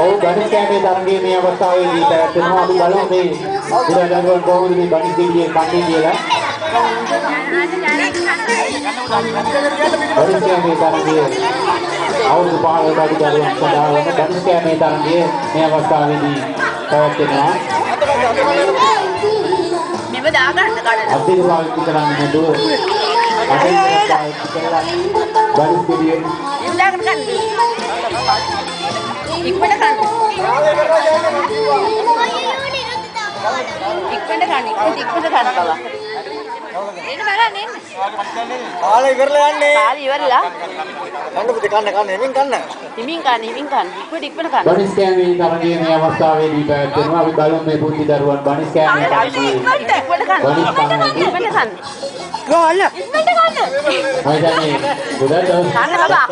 ඔව් ධනිෂ්කෑමේ තරගයේ මේ අවස්ථාවේදී පැවැත්වෙනවා. අපි බලමු මේ පුරදරුවන් කොහොමද මේ ධනිෂ්කේගේ කන්නේ කියලා. ධනිෂ්කෑමේ තරගයේ අවුරුදු 15කට අඩු දරුවන් සඳහා වන ධනිෂ්කෑමේ තරගයේ මේ අවස්ථාවේදී පැවැත්වෙනවා. මෙව දාගන්න කඩන. අතින් පාවිච්චි කරන්නේ නැතුව අතින් පාවිච්චි කරලා ධනිෂ්කේගේ ඉඳන් ගන්න. ඉක්මනට ගන්න. ඉක්මනට ගන්න. ඉක්මනට ගන්න බබා. එන්න බලන්න එන්න. කාලේ ඉවරලා යන්නේ. කාලේ ඉවරලා. කන්න පුතේ කන්න හිමින් කන්න. හිමින් ගන්න. ඉක්මනට ගන්න. ධනිෂ්කෑමේ තරගයේ මේ අවස්ථාවේදී පැවැත්වෙනවා. අපි බලමු මේ පුංචි දරුවන් ධනිෂ්කෑමේ තරගයේ ඉක්මනට ගන්න. ඉක්මනට ගන්න. ගාල. ඉක්මනට ගන්න. මයිදන්නේ ගොඩක් දවස් කන්න බබා.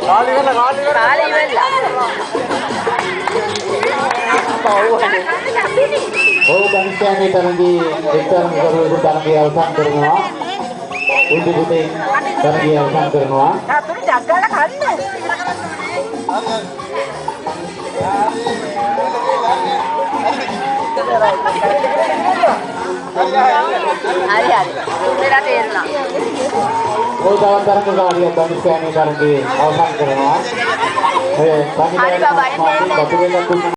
කාගෙන යනවා ඒ දෙවියන් අපේ අවුරුද්ද දිගයි ඔව් ධනිෂ්කෑමේ තරගයේ එක්තරම් කරුවෙකු තරගය අවසන් කරනවා. උඩු පුතේ තරගය අවසන් කරනවා. අතුරු ජග්ගල කන්න. හරි. උදේට තේරුණා. ඔය තවත් තරගකාරියක් ධනිෂ්කෑමේ තරගයේ අවසන් කරනවා. ඒ හරි බබා එන්න. තරගයේ